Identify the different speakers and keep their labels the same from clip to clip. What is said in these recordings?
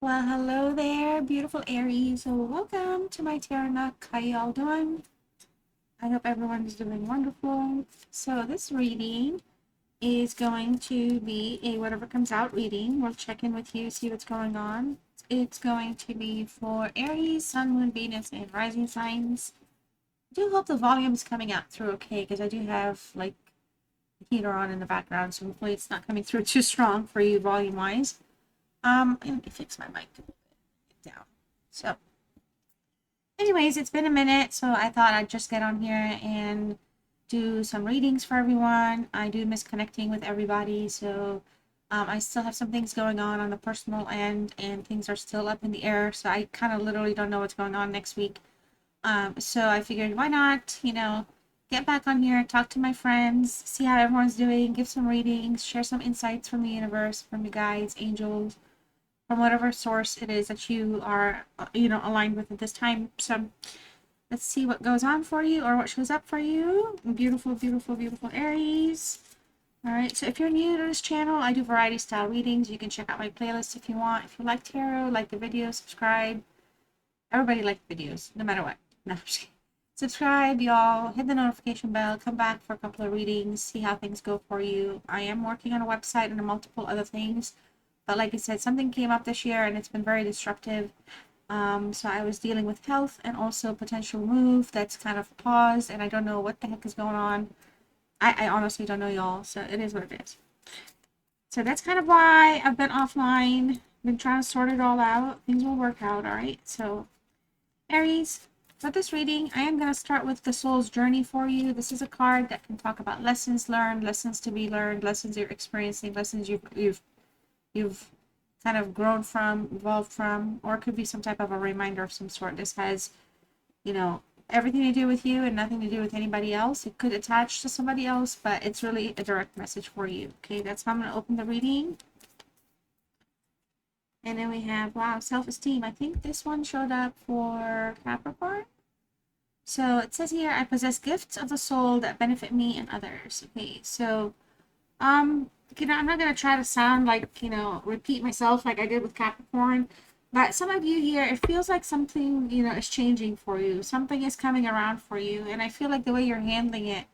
Speaker 1: Well, hello there, beautiful Aries. So welcome to my tarot nook. How y'all doing? I hope everyone's doing wonderful. So this reading is going to be a whatever comes out reading. We'll check in with you, see what's going on. It's going to be for Aries, Sun, Moon, Venus, and Rising signs. I do hope the volume's coming out through okay, because I do have like the heater on in the background, so hopefully it's not coming through too strong for you volume-wise. Let me fix my mic down. So anyways, it's been a minute, so I thought I'd just get on here and do some readings for everyone. I do miss connecting with everybody, so I still have some things going on the personal end, and things are still up in the air, so I kind of literally don't know what's going on next week. So I figured, why not, get back on here, talk to my friends, see how everyone's doing, give some readings, share some insights from the universe, from you guys, angels, from whatever source it is that you are, aligned with at this time. So let's see what goes on for you or what shows up for you. Beautiful, beautiful, beautiful Aries. All right, so if you're new to this channel, I do variety style readings. You can check out my playlist if you want. If you like tarot, like the video, subscribe. Everybody likes videos, no matter what. No, I'm just kidding. Subscribe, y'all. Hit the notification bell. Come back for a couple of readings. See how things go for you. I am working on a website and multiple other things. But like I said, something came up this year and it's been very disruptive. So I was dealing with health and also potential move that's kind of paused, and I don't know what the heck is going on. I honestly don't know, y'all. So it is what it is. So that's kind of why I've been offline. Been trying to sort it all out. Things will work out, all right? So Aries, for this reading, I am going to start with the soul's journey for you. This is a card that can talk about lessons learned, lessons to be learned, lessons you're experiencing, lessons you've kind of grown from, evolved from, or it could be some type of a reminder of some sort. This has, everything to do with you and nothing to do with anybody else. It could attach to somebody else, but it's really a direct message for you. Okay, that's how I'm going to open the reading. And then we have, wow, self-esteem. I think this one showed up for Capricorn. So it says here, I possess gifts of the soul that benefit me and others. Okay, so I'm not gonna try to sound like, repeat myself like I did with Capricorn, but some of you here, it feels like something, is changing for you. Something is coming around for you, and I feel like the way you're handling it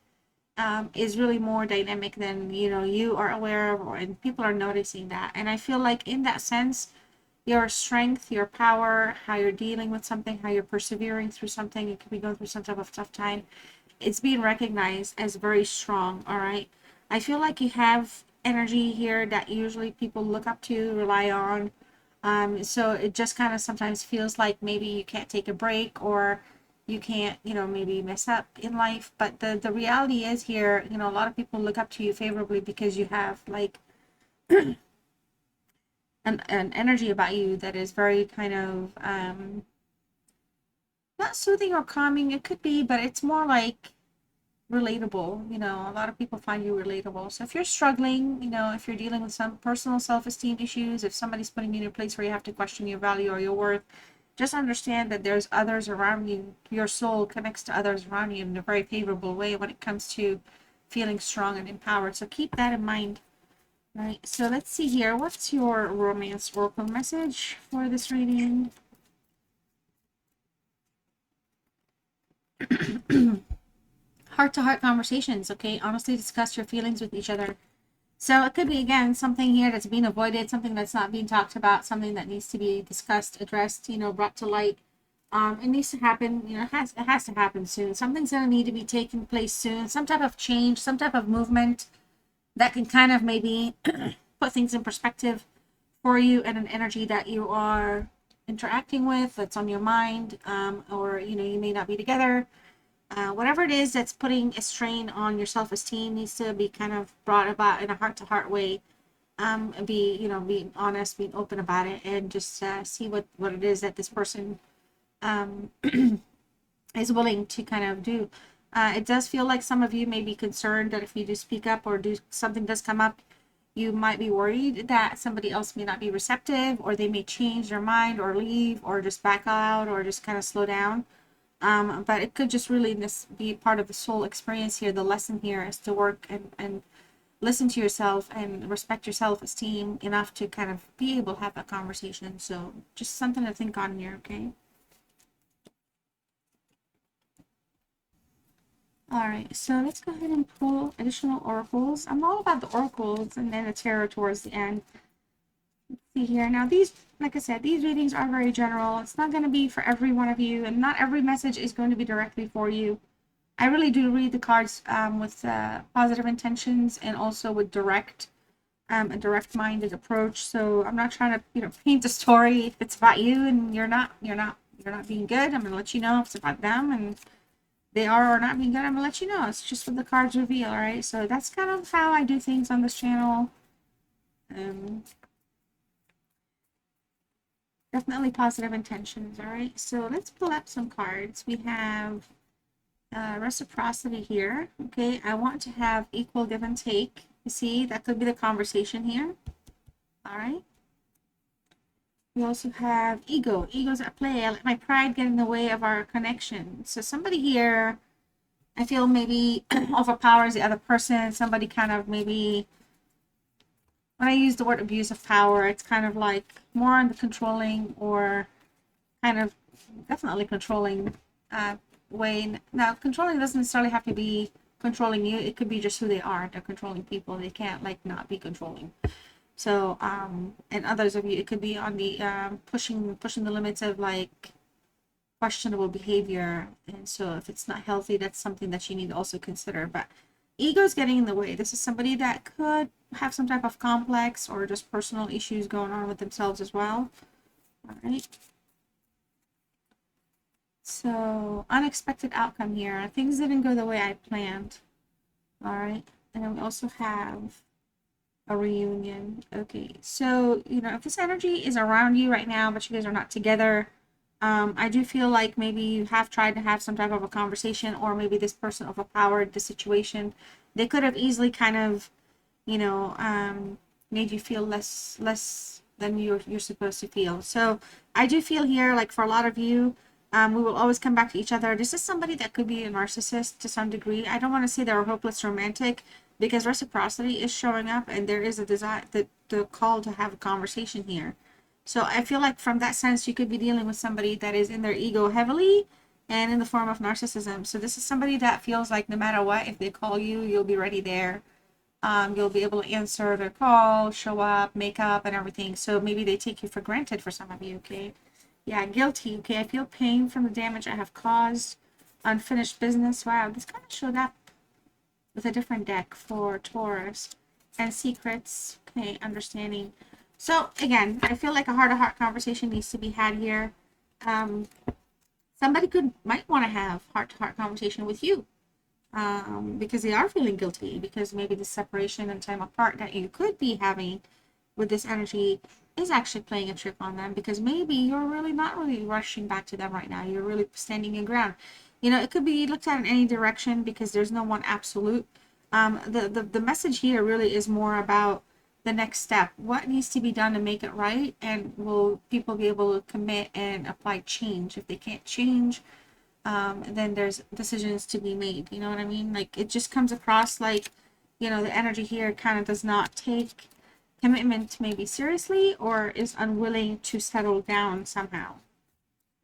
Speaker 1: is really more dynamic than you are aware of, and people are noticing that. And I feel like in that sense, your strength, your power, how you're dealing with something, how you're persevering through something, you could be going through some type of tough time, it's being recognized as very strong. All right, I feel like you have energy here that usually people look up to, rely on. So it just kind of sometimes feels like maybe you can't take a break, or you can't, maybe mess up in life. But the reality is here, a lot of people look up to you favorably because you have like an energy about you that is very kind of not soothing or calming. It could be, but it's more like relatable. A lot of people find you relatable. So if you're struggling, if you're dealing with some personal self-esteem issues, if somebody's putting you in a place where you have to question your value or your worth, just understand that there's others around you. Your soul connects to others around you in a very favorable way when it comes to feeling strong and empowered. So keep that in mind. Right, so let's see here. What's your romance oracle message for this reading? Heart-to-heart conversations, okay? Honestly discuss your feelings with each other. So it could be, again, something here that's being avoided, something that's not being talked about, something that needs to be discussed, addressed, brought to light. It needs to happen, it has to happen soon. Something's going to need to be taking place soon. Some type of change, some type of movement that can kind of maybe put things in perspective for you, and an energy that you are interacting with that's on your mind, or you may not be together. Whatever it is that's putting a strain on your self-esteem needs to be kind of brought about in a heart-to-heart way. Being honest, being open about it, and just see what it is that this person um, is willing to kind of do. It does feel like some of you may be concerned that if you do speak up or do something does come up, you might be worried that somebody else may not be receptive, or they may change their mind or leave or just back out or just kind of slow down. But it could just really be part of the soul experience here. The lesson here is to work and listen to yourself and respect your self-esteem enough to kind of be able to have that conversation. So just something to think on here, okay? All right, so let's go ahead and pull additional oracles. I'm all about the oracles and then the tarot towards the end. Let's see here. Now these, like I said, these readings are very general. It's not going to be for every one of you, and not every message is going to be directly for you. I really do read the cards with positive intentions and also with a direct-minded approach. So I'm not trying to, paint a story. If it's about you and you're not being good, I'm gonna let you know. If it's about them and they are or not being good, I'm gonna let you know. It's just what the cards reveal, all right? So that's kind of how I do things on this channel. Definitely positive intentions, all right? So let's pull up some cards. We have reciprocity here, okay? I want to have equal give and take. You see, that could be the conversation here, all right? We also have ego. Ego's at play. I let my pride get in the way of our connection. So somebody here, I feel maybe overpowers the other person. Somebody kind of maybe, when I use the word abuse of power, it's kind of like more on the controlling or kind of definitely controlling way. Now, controlling doesn't necessarily have to be controlling you. It could be just who they are. They're controlling people. They can't like not be controlling. So, and others of you, it could be on the pushing the limits of like questionable behavior. And so if it's not healthy, that's something that you need to also consider. But ego's getting in the way. This is somebody that could have some type of complex or just personal issues going on with themselves as well. All right. So, unexpected outcome here. Things didn't go the way I planned. All right. And then we also have a reunion. Okay, so if this energy is around you right now but you guys are not together, I do feel like maybe you have tried to have some type of a conversation, or maybe this person overpowered the situation. They could have easily kind of made you feel less than you're supposed to feel. So I do feel here, like for a lot of you, we will always come back to each other. This is somebody that could be a narcissist to some degree. I don't want to say they're a hopeless romantic, because reciprocity is showing up and there is a desire, the call to have a conversation here. So I feel like from that sense, you could be dealing with somebody that is in their ego heavily and in the form of narcissism. So this is somebody that feels like no matter what, if they call you, you'll be ready there. You'll be able to answer their call, show up, make up and everything. So maybe they take you for granted for some of you, okay? Yeah, guilty, okay? I feel pain from the damage I have caused. Unfinished business. Wow, this kind of showed up with a different deck for Taurus. And secrets, okay, understanding. So again, I feel like a heart-to-heart conversation needs to be had here. Somebody might want to have heart-to-heart conversation with you, because they are feeling guilty, because maybe the separation and time apart that you could be having with this energy is actually playing a trick on them, because maybe you're really not really rushing back to them right now. You're really standing your ground. It could be looked at in any direction, because there's no one absolute. The message here really is more about the next step. What needs to be done to make it right? And will people be able to commit and apply change? If they can't change, then there's decisions to be made. You know what I mean? Like, it just comes across like, the energy here kind of does not take commitment maybe seriously, or is unwilling to settle down somehow.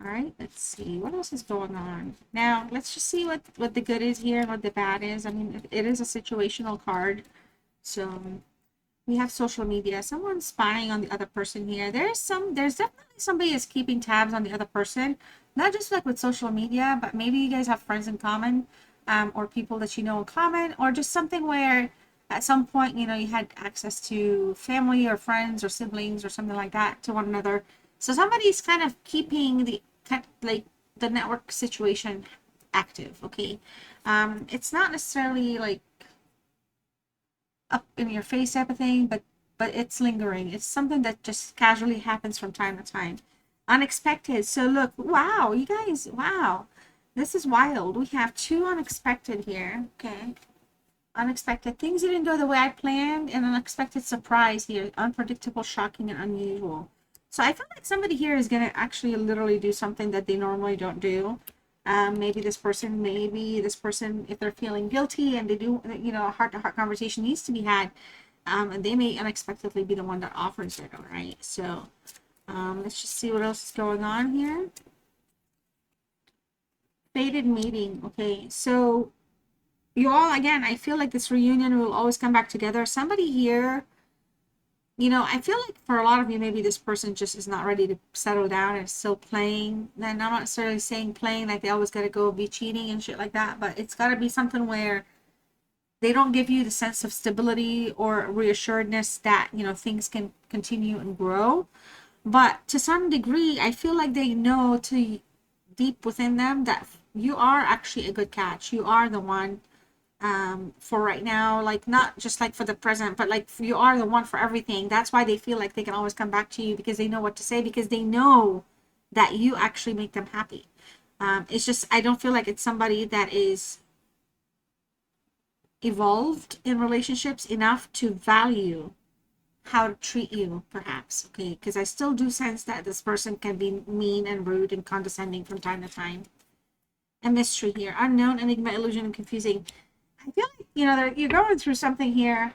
Speaker 1: All right, let's see what else is going on. Now let's just see what the good is here and what the bad is. I mean, it is a situational card. So we have social media. Someone's spying on the other person here. There's definitely somebody is keeping tabs on the other person, not just like with social media, but maybe you guys have friends in common, or people that you know in common, or just something where at some point, you had access to family or friends or siblings or something like that to one another. So somebody's kind of keeping the network situation active, okay? It's not necessarily like up in your face type of thing, but it's lingering. It's something that just casually happens from time to time. Unexpected. So look, wow, you guys, wow. This is wild. We have two unexpected here, okay? Unexpected. Things didn't go the way I planned, and unexpected surprise here. Unpredictable, shocking, and unusual. So I feel like somebody here is going to actually literally do something that they normally don't do. Maybe this person, if they're feeling guilty and they do, you know, a heart-to-heart conversation needs to be had, and they may unexpectedly be the one that offers it, all right? So let's just see what else is going on here. Fated meeting, okay? So you all, again, I feel like this reunion will always come back together. Somebody here, you know, I feel like for a lot of you, maybe this person just is not ready to settle down and is still playing. Then I'm not necessarily saying playing like they always got to go be cheating and shit like that, but it's got to be something where they don't give you the sense of stability or reassuredness that, you know, things can continue and grow. But to some degree, I feel like they know to deep within them that you are actually a good catch. You are the one for right now, like not just like for the present, but like you are the one for everything. That's why they feel like they can always come back to you, because they know what to say, because they know that you actually make them happy. It's just, I don't feel like it's somebody that is evolved in relationships enough to value how to treat you, perhaps, okay? Because I still do sense that this person can be mean and rude and condescending from time to time. A mystery here. Unknown, enigma, illusion, and confusing. I feel like, you know, you're going through something here.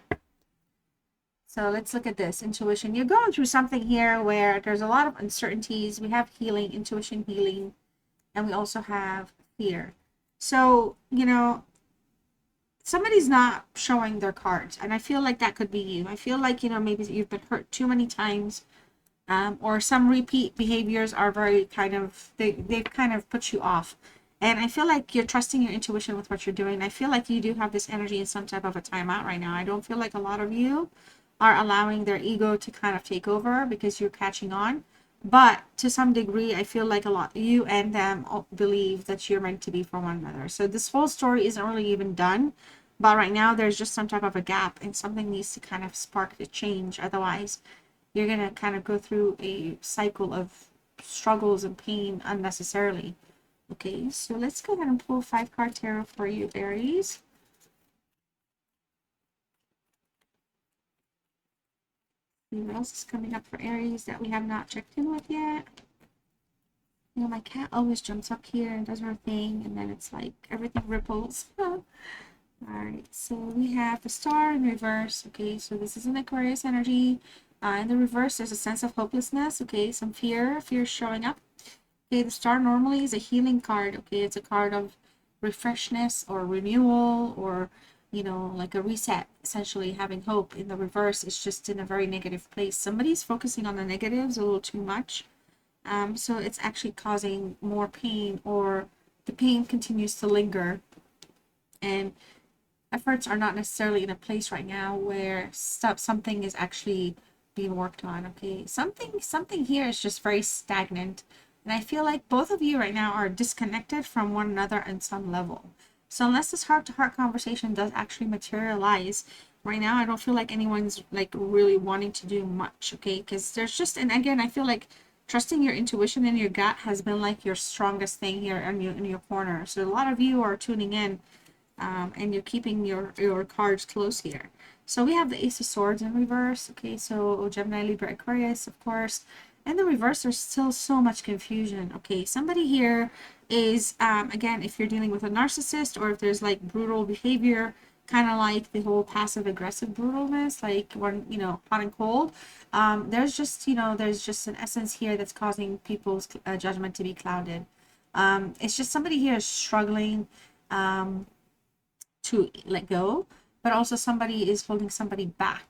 Speaker 1: So let's look at this. Intuition. You're going through something here where there's a lot of uncertainties. We have healing, intuition, healing, and we also have fear. So, you know, somebody's not showing their cards, and I feel like that could be you. I feel like, you know, maybe you've been hurt too many times, or some repeat behaviors are very kind of, they've kind of put you off. And I feel like you're trusting your intuition with what you're doing. I feel like you do have this energy in some type of a timeout right now. I don't feel like a lot of you are allowing their ego to kind of take over because you're catching on. But to some degree, I feel like a lot, you and them believe that you're meant to be for one another. So this whole story isn't really even done. But right now, there's just some type of a gap, and something needs to kind of spark the change. Otherwise, you're going to kind of go through a cycle of struggles and pain unnecessarily. Okay, so let's go ahead and pull 5-card tarot for you, Aries. What else is coming up for Aries that we have not checked in with yet? You know, my cat always jumps up here and does her thing, and then it's like everything ripples. Alright, so we have the Star in reverse. Okay, so this is an Aquarius energy. In the reverse, there's a sense of hopelessness. Okay, some fear showing up. Okay, the Star normally is a healing card. Okay, it's a card of refreshness or renewal, or, you know, like a reset, essentially having hope. In the reverse, it's just in a very negative place. Somebody's focusing on the negatives a little too much. So it's actually causing more pain, or the pain continues to linger. And efforts are not necessarily in a place right now where something is actually being worked on. Okay, something here is just very stagnant, and I feel like both of you right now are disconnected from one another on some level. So unless this heart-to-heart conversation does actually materialize right now, I don't feel like anyone's like really wanting to do much. Okay, because there's just, and again, I feel like trusting your intuition and your gut has been like your strongest thing here in your corner. So a lot of you are tuning in, and you're keeping your cards close here. So we have the Ace of Swords in reverse. Okay, so Gemini, Libra, Aquarius, of course. And the reverse, there's still so much confusion. Okay, somebody here is, again, if you're dealing with a narcissist, or if there's like brutal behavior, kind of like the whole passive aggressive brutalness, like when, you know, hot and cold, there's just, you know, there's just an essence here that's causing people's judgment to be clouded. It's just somebody here is struggling to let go, but also somebody is holding somebody back.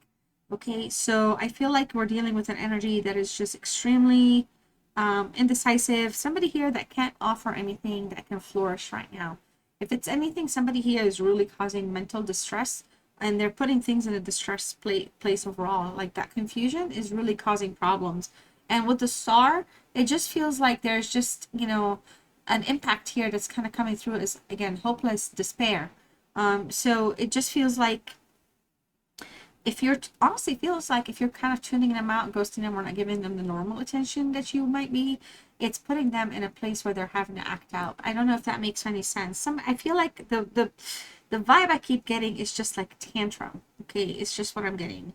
Speaker 1: Okay, so I feel like we're dealing with an energy that is just extremely indecisive. Somebody here that can't offer anything that can flourish right now. If it's anything, somebody here is really causing mental distress, and they're putting things in a distressed place overall. Like that confusion is really causing problems. And with the Star, it just feels like there's just, you know, an impact here that's kind of coming through as, again, hopeless despair. So it just feels like, if you're honestly feels like if you're kind of tuning them out, ghosting them, or not giving them the normal attention that you might be, it's putting them in a place where they're having to act out. I don't know if that makes any sense. I feel like the vibe I keep getting is just like tantrum. Okay, it's just what I'm getting.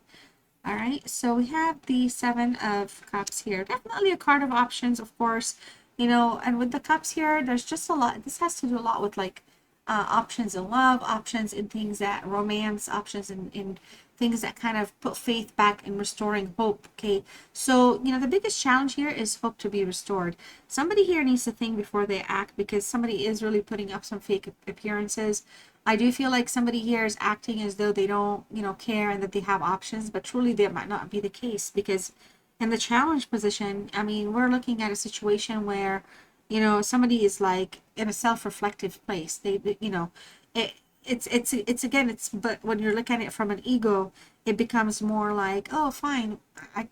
Speaker 1: All right, so we have the 7 of Cups here. Definitely a card of options, of course. you know, and with the cups here, there's just a lot. This has to do a lot with like options in love, options in things that romance, options in things that kind of put faith back in restoring hope. Okay, so you know the biggest challenge here is hope to be restored. Somebody here needs to think before they act, because somebody is really putting up some fake appearances. I do feel like somebody here is acting as though they don't, you know, care and that they have options, but truly that might not be the case, because in the challenge position, I mean, we're looking at a situation where, you know, somebody is like in a self-reflective place. You know, it, it's again, it's, but when you're looking at it from an ego, it becomes more like, oh, fine, I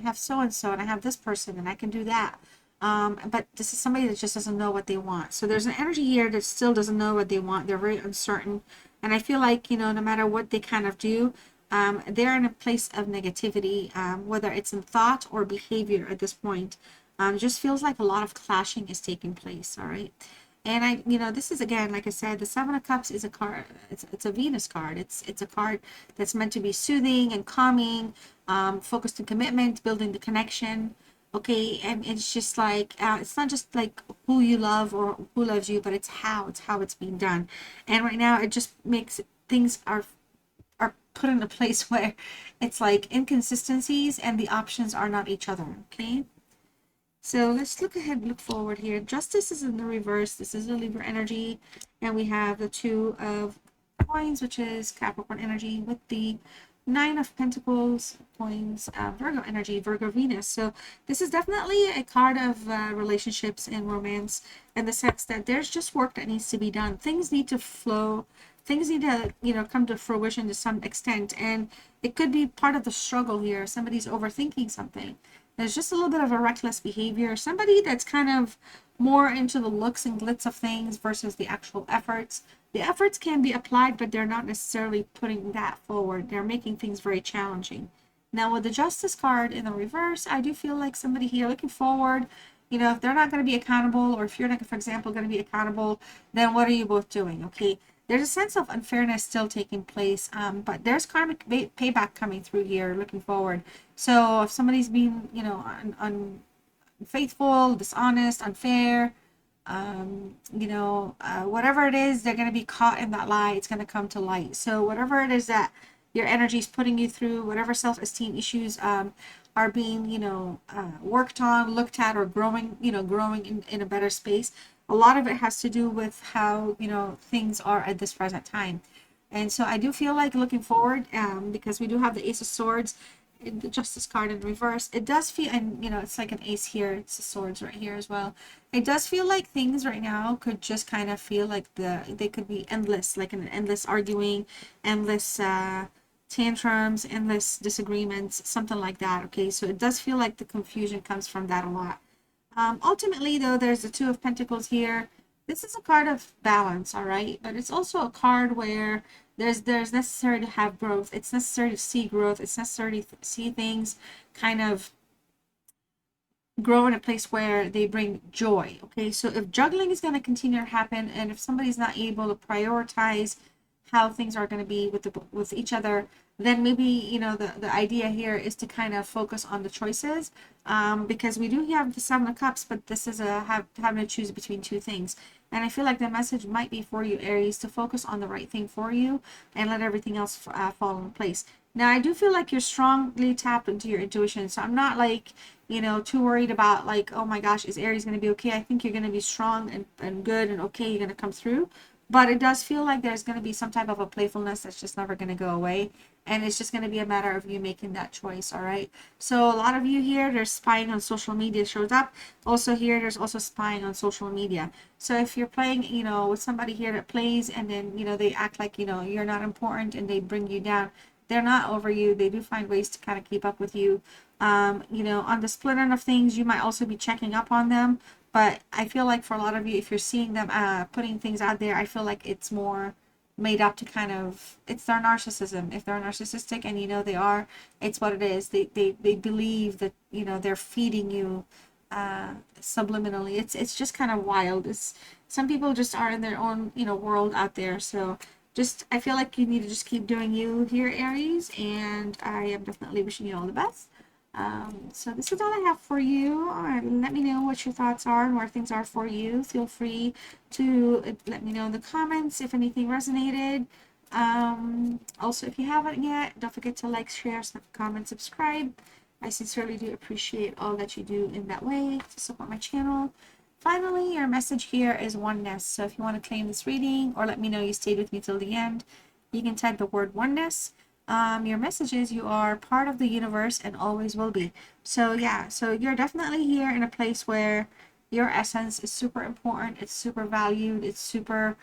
Speaker 1: have so and so, and I have this person, and I can do that. But this is somebody that just doesn't know what they want. So there's an energy here that still doesn't know what they want. They're very uncertain, and I feel like, you know, no matter what they kind of do, they're in a place of negativity, whether it's in thought or behavior at this point. Just feels like a lot of clashing is taking place. All right. And I, you know, this is again, like I said, the Seven of Cups is a card. It's a Venus card. It's a card that's meant to be soothing and calming, focused on commitment, building the connection. Okay, and it's just like it's not just like who you love or who loves you, but it's how it's being done. And right now, it just makes things are put in a place where it's like inconsistencies and the options are not each other. Okay. So let's look ahead, look forward here. Justice is in the reverse. This is a Libra energy. And we have the Two of Coins, which is Capricorn energy, with the Nine of Pentacles, coins, Virgo energy, Virgo Venus. So this is definitely a card of relationships and romance, in the sense that there's just work that needs to be done. Things need to flow. Things need to, you know, come to fruition to some extent. And it could be part of the struggle here. Somebody's overthinking something. There's just a little bit of a reckless behavior. Somebody that's kind of more into the looks and glitz of things versus the actual efforts. The efforts can be applied, but they're not necessarily putting that forward. They're making things very challenging. Now, with the Justice card in the reverse, I do feel like somebody here looking forward, you know, if they're not going to be accountable, or if you're not, for example, going to be accountable, then what are you both doing? Okay. There's a sense of unfairness still taking place, but there's karmic payback coming through here looking forward. So if somebody's being, you know, unfaithful, dishonest, unfair, you know, whatever it is, they're going to be caught in that lie. It's going to come to light. So whatever it is that your energy is putting you through, whatever self-esteem issues are being, you know, worked on, looked at, or growing, you know, growing in a better space, a lot of it has to do with how, you know, things are at this present time. And so I do feel like looking forward, because we do have the Ace of Swords in the Justice card in reverse. It does feel, and you know, it's like an ace here, it's the swords right here as well. It does feel like things right now could just kind of feel like they could be endless, like an endless arguing, endless tantrums, endless disagreements, something like that. Okay, so it does feel like the confusion comes from that a lot. Ultimately, though, there's the Two of Pentacles here. This is a card of balance, all right? But it's also a card where there's necessary to have growth. It's necessary to see growth. It's necessary to see things kind of grow in a place where they bring joy. Okay, so if juggling is going to continue to happen, and if somebody's not able to prioritize how things are going to be with each other, then maybe, you know, the idea here is to kind of focus on the choices, because we do have the Seven of Cups, but this is having to choose between two things. And I feel like the message might be for you, Aries, to focus on the right thing for you and let everything else fall in place. Now, I do feel like you're strongly tapped into your intuition, so I'm not like, you know, too worried about like, oh my gosh, is Aries going to be okay? I think you're going to be strong and good and okay. You're going to come through. But it does feel like there's going to be some type of a playfulness that's just never going to go away. And it's just going to be a matter of you making that choice, all right? So a lot of you here, there's spying on social media shows up. Also here, there's also spying on social media. So if you're playing, you know, with somebody here that plays and then, you know, they act like, you know, you're not important and they bring you down, they're not over you. They do find ways to kind of keep up with you. You know, on the split end of things, you might also be checking up on them. But I feel like for a lot of you, if you're seeing them putting things out there, I feel like it's more made up to kind of, it's their narcissism. If they're narcissistic, and you know they are, it's what it is. They believe that, you know, they're feeding you subliminally. It's just kind of wild. It's, some people just are in their own, you know, world out there. So just, I feel like you need to just keep doing you here, Aries, and I am definitely wishing you all the best. So this is all I have for you. Let me know what your thoughts are and where things are for you. Feel free to let me know in the comments if anything resonated. Also, if you haven't yet, don't forget to like, share, comment, subscribe. I sincerely do appreciate all that you do in that way to support my channel. Finally, your message here is oneness. So if you want to claim this reading or let me know you stayed with me till the end, you can type the word oneness. Your message is you are part of the universe and always will be. So yeah, so you're definitely here in a place where your essence is super important, it's super valued, it's super,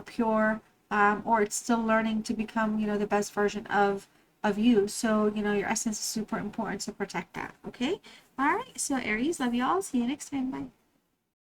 Speaker 1: pure, or it's still learning to become, the best version of you. So, your essence is super important to protect that. Okay. All right. So Aries, love y'all. See you next time. Bye.